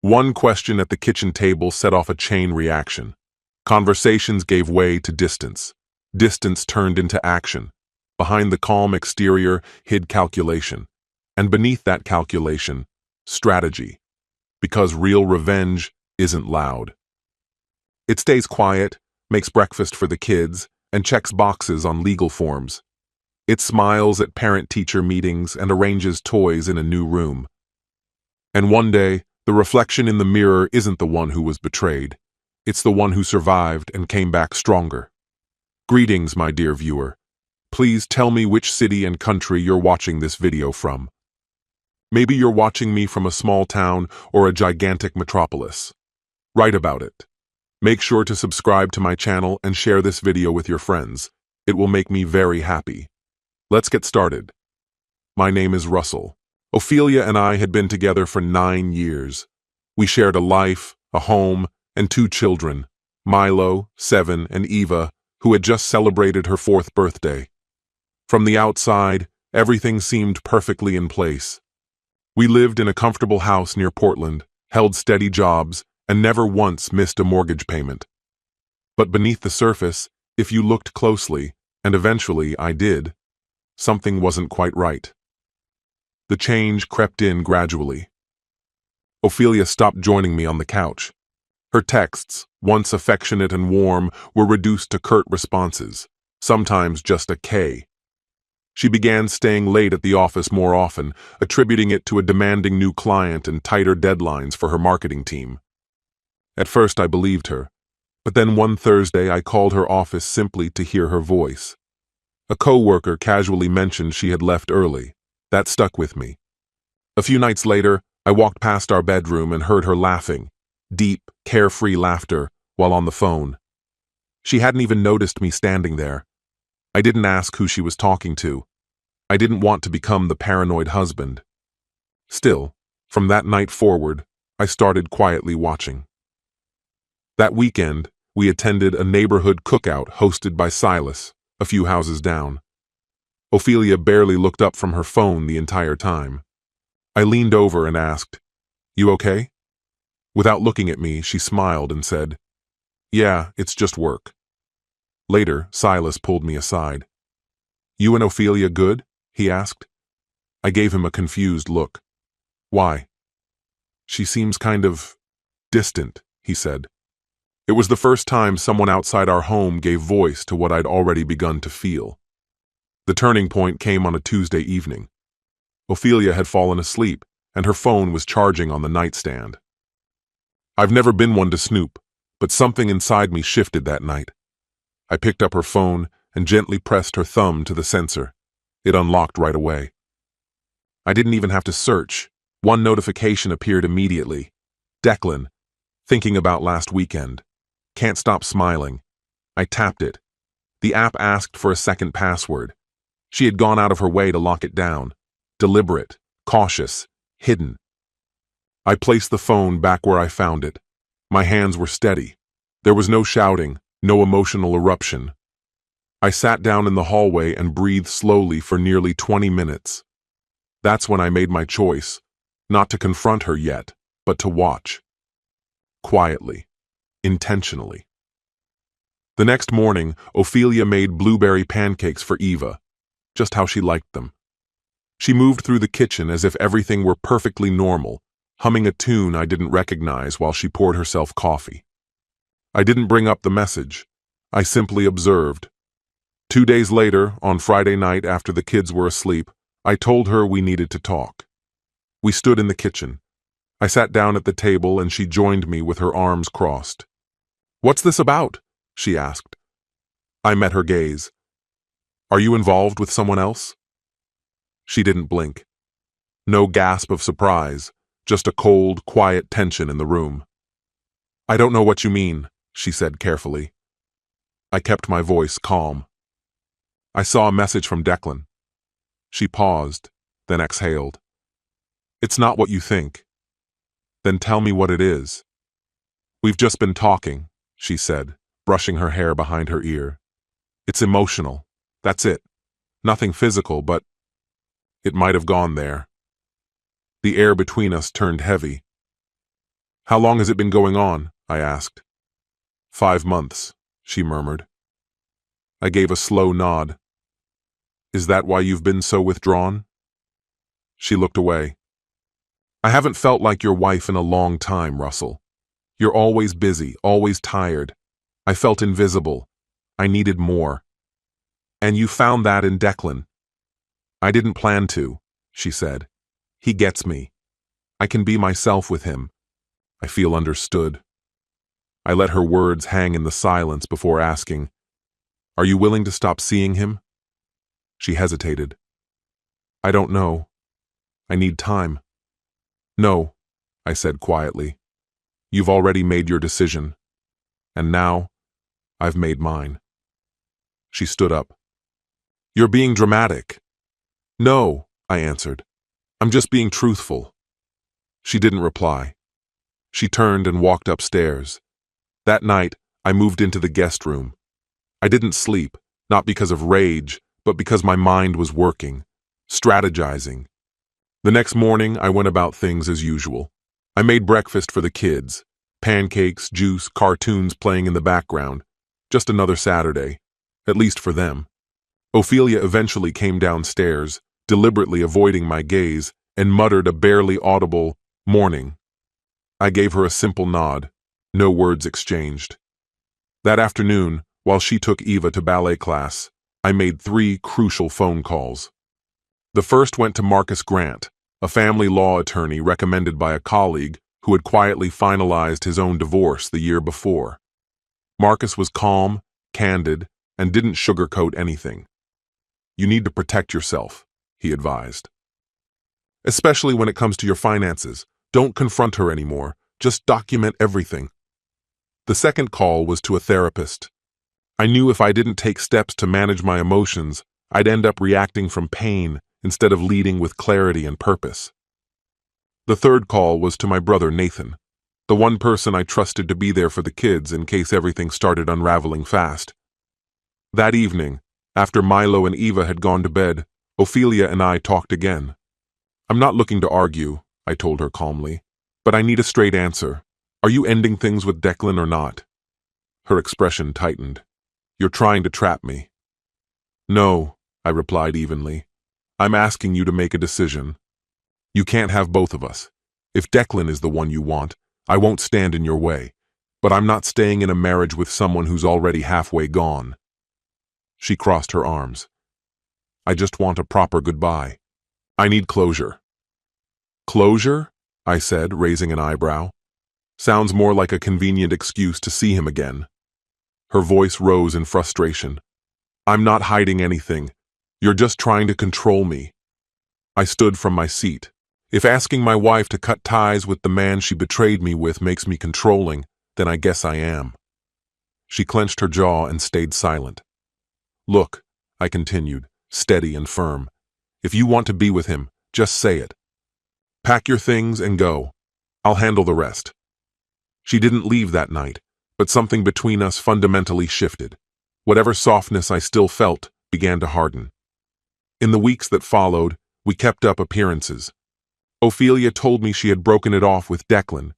One question at the kitchen table set off a chain reaction. Conversations gave way to distance. Distance turned into action. Behind the calm exterior hid calculation. And beneath that calculation, strategy. Because real revenge isn't loud. It stays quiet, makes breakfast for the kids, and checks boxes on legal forms. It smiles at parent-teacher meetings and arranges toys in a new room. And one day, the reflection in the mirror isn't the one who was betrayed. It's the one who survived and came back stronger. Greetings, my dear viewer. Please tell me which city and country you're watching this video from. Maybe you're watching me from a small town or a gigantic metropolis. Write about it. Make sure to subscribe to my channel and share this video with your friends. It will make me very happy. Let's get started. My name is Russell. Ophelia and I had been together for 9 years. We shared a life, a home, and 2 children, Milo, 7, and Eva, who had just celebrated her 4th birthday. From the outside, everything seemed perfectly in place. We lived in a comfortable house near Portland, held steady jobs, and never once missed a mortgage payment. But beneath the surface, if you looked closely, and eventually I did, something wasn't quite right. The change crept in gradually. Ophelia stopped joining me on the couch. Her texts, once affectionate and warm, were reduced to curt responses, sometimes just a K. She began staying late at the office more often, attributing it to a demanding new client and tighter deadlines for her marketing team. At first I believed her, but then one Thursday I called her office simply to hear her voice. A coworker casually mentioned she had left early. That stuck with me. A few nights later, I walked past our bedroom and heard her laughing, deep, carefree laughter, while on the phone. She hadn't even noticed me standing there. I didn't ask who she was talking to. I didn't want to become the paranoid husband. Still, from that night forward, I started quietly watching. That weekend, we attended a neighborhood cookout hosted by Silas, a few houses down. Ophelia barely looked up from her phone the entire time. I leaned over and asked, "You okay?" Without looking at me, she smiled and said, "Yeah, it's just work." Later, Silas pulled me aside. "You and Ophelia good?" he asked. I gave him a confused look. "Why?" "She seems kind of distant," he said. It was the first time someone outside our home gave voice to what I'd already begun to feel. The turning point came on a Tuesday evening. Ophelia had fallen asleep, and her phone was charging on the nightstand. I've never been one to snoop, but something inside me shifted that night. I picked up her phone and gently pressed her thumb to the sensor. It unlocked right away. I didn't even have to search. One notification appeared immediately. Declan, thinking about last weekend. Can't stop smiling. I tapped it. The app asked for a second password. She had gone out of her way to lock it down. Deliberate, cautious, hidden. I placed the phone back where I found it. My hands were steady. There was no shouting, no emotional eruption. I sat down in the hallway and breathed slowly for nearly 20 minutes. That's when I made my choice, not to confront her yet, but to watch. Quietly. Intentionally. The next morning, Ophelia made blueberry pancakes for Eva, just how she liked them. She moved through the kitchen as if everything were perfectly normal, humming a tune I didn't recognize while she poured herself coffee. I didn't bring up the message. I simply observed. 2 days later, on Friday night after the kids were asleep, I told her we needed to talk. We stood in the kitchen. I sat down at the table and she joined me with her arms crossed. "What's this about?" she asked. I met her gaze. "Are you involved with someone else?" She didn't blink. No gasp of surprise, just a cold, quiet tension in the room. "I don't know what you mean," she said carefully. I kept my voice calm. "I saw a message from Declan." She paused, then exhaled. "It's not what you think." "Then tell me what it is." "We've just been talking," she said, brushing her hair behind her ear. "It's emotional. That's it. Nothing physical, but it might have gone there." The air between us turned heavy. How long has it been going on? I asked. 5 months, she murmured. I gave a slow nod. Is that why you've been so withdrawn? She looked away. I haven't felt like your wife in a long time, Russell. You're always busy, always tired. I felt invisible. I needed more. And you found that in Declan. I didn't plan to, she said. He gets me. I can be myself with him. I feel understood. I let her words hang in the silence before asking, Are you willing to stop seeing him? She hesitated. I don't know. I need time. No, I said quietly. You've already made your decision. And now, I've made mine. She stood up. You're being dramatic. No, I answered. I'm just being truthful. She didn't reply. She turned and walked upstairs. That night, I moved into the guest room. I didn't sleep, not because of rage, but because my mind was working, strategizing. The next morning, I went about things as usual. I made breakfast for the kids. Pancakes, juice, cartoons playing in the background. Just another Saturday, at least for them. Ophelia eventually came downstairs, deliberately avoiding my gaze, and muttered a barely audible, "Morning." I gave her a simple nod. No words exchanged. That afternoon, while she took Eva to ballet class, I made 3 crucial phone calls. The first went to Marcus Grant, a family law attorney recommended by a colleague who had quietly finalized his own divorce the year before. Marcus was calm, candid, and didn't sugarcoat anything. You need to protect yourself, he advised. Especially when it comes to your finances. Don't confront her anymore. Just document everything. The second call was to a therapist. I knew if I didn't take steps to manage my emotions, I'd end up reacting from pain instead of leading with clarity and purpose. The third call was to my brother Nathan, the one person I trusted to be there for the kids in case everything started unraveling fast. That evening, after Milo and Eva had gone to bed, Ophelia and I talked again. I'm not looking to argue, I told her calmly, but I need a straight answer. Are you ending things with Declan or not? Her expression tightened. You're trying to trap me. No, I replied evenly. I'm asking you to make a decision. You can't have both of us. If Declan is the one you want, I won't stand in your way, but I'm not staying in a marriage with someone who's already halfway gone. She crossed her arms. I just want a proper goodbye. I need closure. Closure? I said, raising an eyebrow. Sounds more like a convenient excuse to see him again. Her voice rose in frustration. I'm not hiding anything. You're just trying to control me. I stood from my seat. If asking my wife to cut ties with the man she betrayed me with makes me controlling, then I guess I am. She clenched her jaw and stayed silent. Look, I continued, steady and firm. If you want to be with him, just say it. Pack your things and go. I'll handle the rest. She didn't leave that night, but something between us fundamentally shifted. Whatever softness I still felt began to harden. In the weeks that followed, we kept up appearances. Ophelia told me she had broken it off with Declan.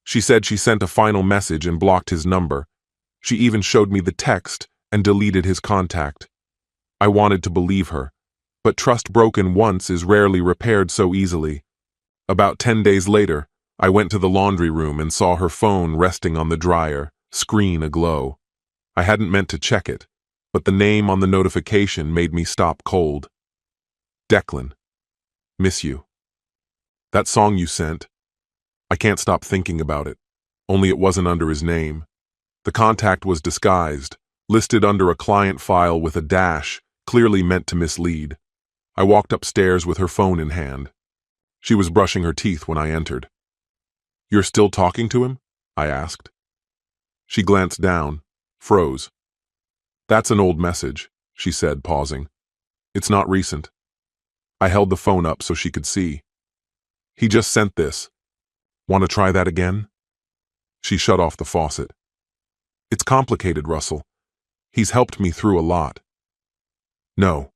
She said she sent a final message and blocked his number. She even showed me the text and deleted his contact. I wanted to believe her, but trust broken once is rarely repaired so easily. About 10 days later, I went to the laundry room and saw her phone resting on the dryer, screen aglow. I hadn't meant to check it, but the name on the notification made me stop cold. Declan. Miss you. That song you sent. I can't stop thinking about it, only it wasn't under his name. The contact was disguised, listed under a client file with a dash, clearly meant to mislead. I walked upstairs with her phone in hand. She was brushing her teeth when I entered. You're still talking to him? I asked. She glanced down, froze. That's an old message, she said, pausing. It's not recent. I held the phone up so she could see. He just sent this. Want to try that again? She shut off the faucet. It's complicated, Russell. He's helped me through a lot. No.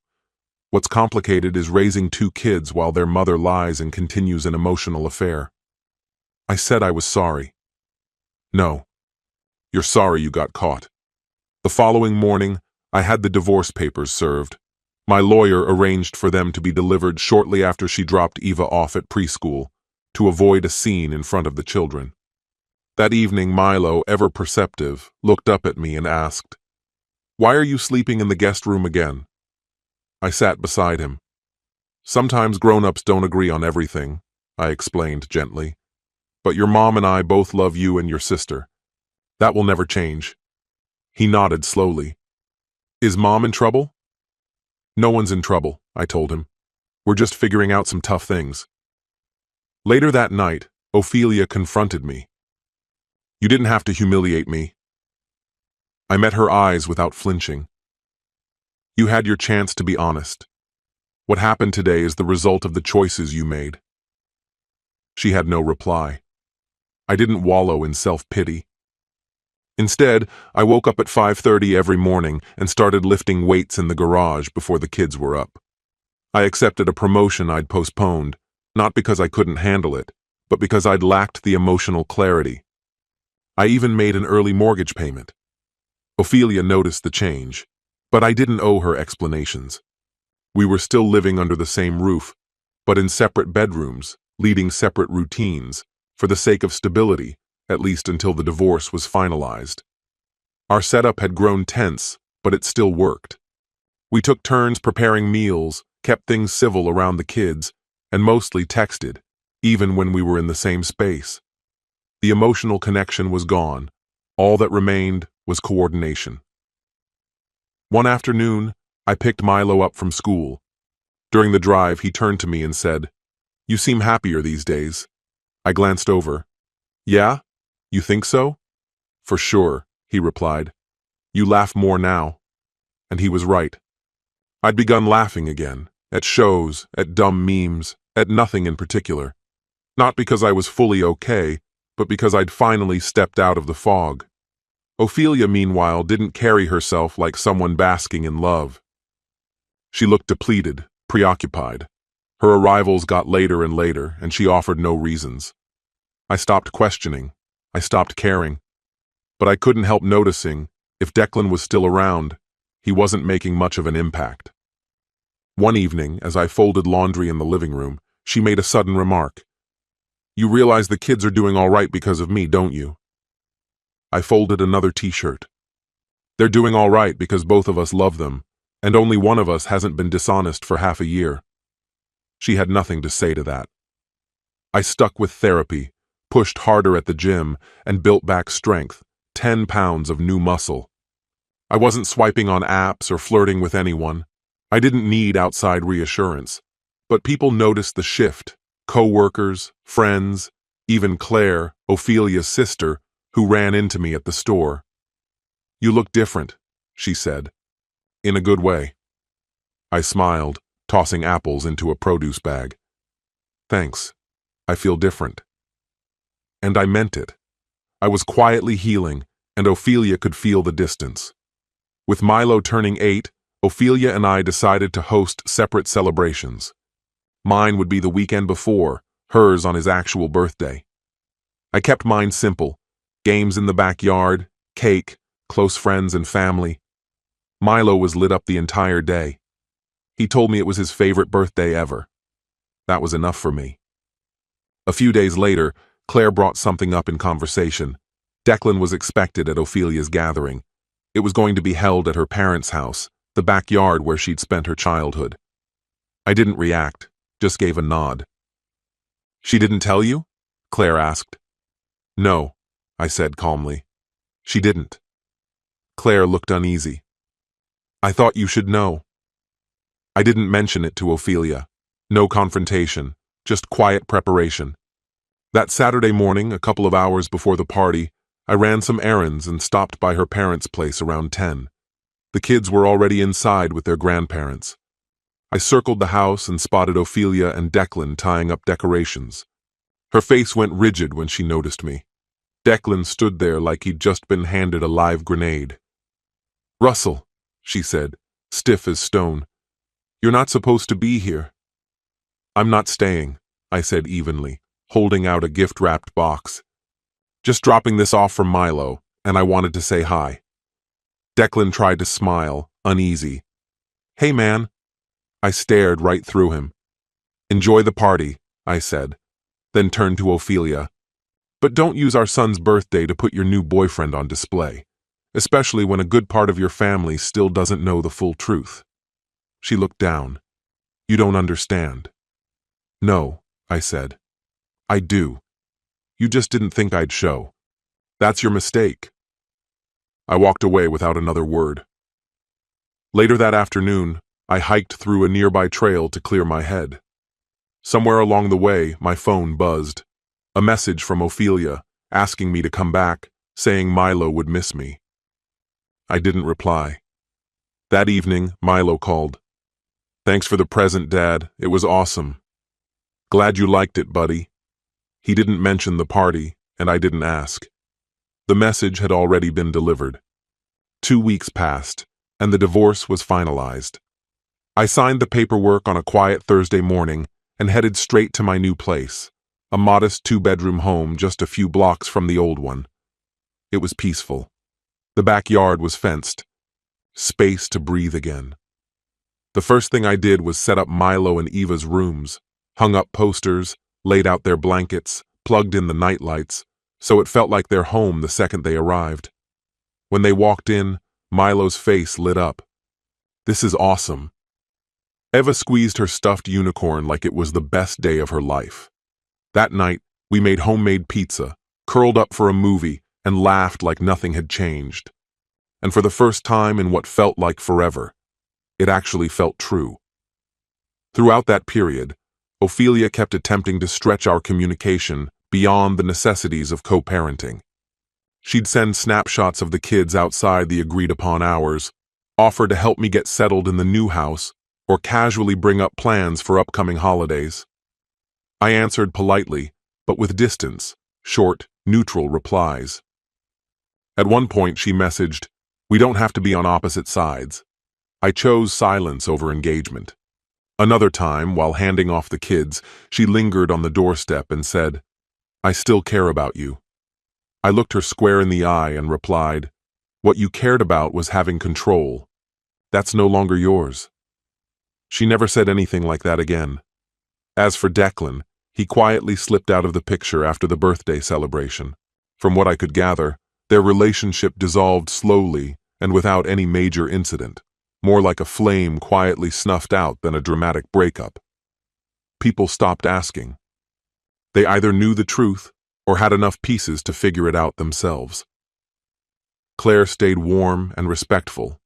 What's complicated is raising 2 kids while their mother lies and continues an emotional affair. I said I was sorry. No, you're sorry you got caught. The following morning, I had the divorce papers served. My lawyer arranged for them to be delivered shortly after she dropped Eva off at preschool, to avoid a scene in front of the children. That evening, Milo, ever perceptive, looked up at me and asked, "Why are you sleeping in the guest room again?" I sat beside him. "Sometimes grown-ups don't agree on everything," I explained gently. "But your mom and I both love you and your sister. That will never change." He nodded slowly. "Is Mom in trouble?" "No one's in trouble," I told him. "We're just figuring out some tough things." Later that night, Ophelia confronted me. "You didn't have to humiliate me." I met her eyes without flinching. "You had your chance to be honest. What happened today is the result of the choices you made." She had no reply. I didn't wallow in self-pity. Instead, I woke up at 5:30 every morning and started lifting weights in the garage before the kids were up. I accepted a promotion I'd postponed, not because I couldn't handle it, but because I'd lacked the emotional clarity. I even made an early mortgage payment. Ophelia noticed the change, but I didn't owe her explanations. We were still living under the same roof, but in separate bedrooms, leading separate routines, for the sake of stability, at least until the divorce was finalized. Our setup had grown tense, but it still worked. We took turns preparing meals, kept things civil around the kids, and mostly texted, even when we were in the same space. The emotional connection was gone. All that remained was coordination. One afternoon, I picked Milo up from school. During the drive, he turned to me and said, "You seem happier these days." I glanced over. "Yeah? You think so?" "For sure," he replied. "You laugh more now." And he was right. I'd begun laughing again, at shows, at dumb memes, at nothing in particular. Not because I was fully okay, but because I'd finally stepped out of the fog. Ophelia, meanwhile, didn't carry herself like someone basking in love. She looked depleted, preoccupied. Her arrivals got later and later, and she offered no reasons. I stopped questioning. I stopped caring. But I couldn't help noticing, if Declan was still around, he wasn't making much of an impact. One evening, as I folded laundry in the living room, she made a sudden remark. "You realize the kids are doing all right because of me, don't you?" I folded another t-shirt. "They're doing all right because both of us love them, and only one of us hasn't been dishonest for half a year." She had nothing to say to that. I stuck with therapy, pushed harder at the gym, and built back strength, 10 pounds of new muscle. I wasn't swiping on apps or flirting with anyone. I didn't need outside reassurance. But people noticed the shift. Co-workers, friends, even Claire, Ophelia's sister, who ran into me at the store. "You look different," she said. "In a good way." I smiled, tossing apples into a produce bag. "Thanks. I feel different." And I meant it. I was quietly healing, and Ophelia could feel the distance. With Milo turning 8, Ophelia and I decided to host separate celebrations. Mine would be the weekend before, hers on his actual birthday. I kept mine simple: games in the backyard, cake, close friends and family. Milo was lit up the entire day. He told me it was his favorite birthday ever. That was enough for me. A few days later, Claire brought something up in conversation. Declan was expected at Ophelia's gathering. It was going to be held at her parents' house, the backyard where she'd spent her childhood. I didn't react, just gave a nod. "She didn't tell you?" Claire asked. "No," I said calmly. "She didn't." Claire looked uneasy. "I thought you should know." I didn't mention it to Ophelia. No confrontation, just quiet preparation. That Saturday morning, a couple of hours before the party, I ran some errands and stopped by her parents' place around 10. The kids were already inside with their grandparents. I circled the house and spotted Ophelia and Declan tying up decorations. Her face went rigid when she noticed me. Declan stood there like he'd just been handed a live grenade. "Russell," she said, stiff as stone, "you're not supposed to be here." "I'm not staying," I said evenly, holding out a gift-wrapped box. Just dropping this off from Milo, and I wanted to say hi. Declan tried to smile, uneasy. Hey, man. I stared right through him. Enjoy the party, I said, then turned to Ophelia. But don't use our son's birthday to put your new boyfriend on display, especially when a good part of your family still doesn't know the full truth. She looked down. You don't understand. No, I said. I do. You just didn't think I'd show. That's your mistake. I walked away without another word. Later that afternoon, I hiked through a nearby trail to clear my head. Somewhere along the way, my phone buzzed. A message from Ophelia, asking me to come back, saying Milo would miss me. I didn't reply. That evening, Milo called. Thanks for the present, Dad. It was awesome. Glad you liked it, buddy. He didn't mention the party, and I didn't ask. The message had already been delivered. 2 weeks passed, and the divorce was finalized. I signed the paperwork on a quiet Thursday morning and headed straight to my new place, a modest 2-bedroom home just a few blocks from the old one. It was peaceful. The backyard was fenced. Space to breathe again. The first thing I did was set up Milo and Eva's rooms, hung up posters, laid out their blankets, plugged in the nightlights, so it felt like their home the second they arrived. When they walked in, Milo's face lit up. This is awesome. Eva squeezed her stuffed unicorn like it was the best day of her life. That night, we made homemade pizza, curled up for a movie, and laughed like nothing had changed. And for the first time in what felt like forever, it actually felt true. Throughout that period, Ophelia kept attempting to stretch our communication beyond the necessities of co-parenting. She'd send snapshots of the kids outside the agreed-upon hours, offer to help me get settled in the new house, or casually bring up plans for upcoming holidays. I answered politely, but with distance, short, neutral replies. At one point she messaged, "We don't have to be on opposite sides." I chose silence over engagement. Another time, while handing off the kids, she lingered on the doorstep and said, "I still care about you." I looked her square in the eye and replied, "What you cared about was having control. That's no longer yours." She never said anything like that again. As for Declan, he quietly slipped out of the picture after the birthday celebration. From what I could gather, their relationship dissolved slowly and without any major incident, more like a flame quietly snuffed out than a dramatic breakup. People stopped asking. They either knew the truth or had enough pieces to figure it out themselves. Claire stayed warm and respectful.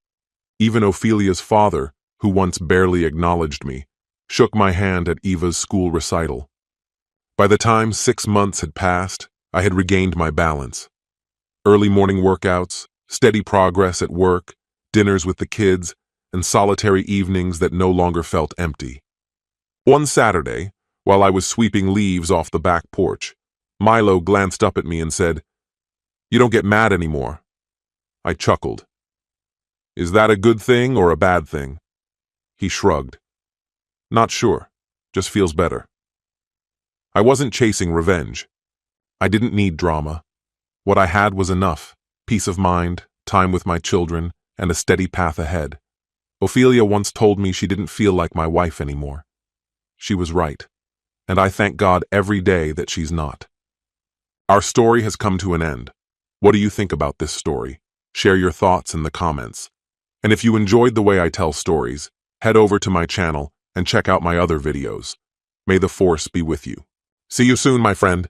Even Ophelia's father, who once barely acknowledged me, shook my hand at Eva's school recital. By the time 6 months had passed, I had regained my balance. Early morning workouts, steady progress at work, dinners with the kids, and solitary evenings that no longer felt empty. One Saturday, while I was sweeping leaves off the back porch, Milo glanced up at me and said, "You don't get mad anymore." I chuckled. "Is that a good thing or a bad thing?" He shrugged. "Not sure. Just feels better." I wasn't chasing revenge. I didn't need drama. What I had was enough: peace of mind, time with my children, and a steady path ahead. Ophelia once told me she didn't feel like my wife anymore. She was right, and I thank God every day that she's not. Our story has come to an end. What do you think about this story? Share your thoughts in the comments. And if you enjoyed the way I tell stories, head over to my channel and check out my other videos. May the force be with you. See you soon, my friend.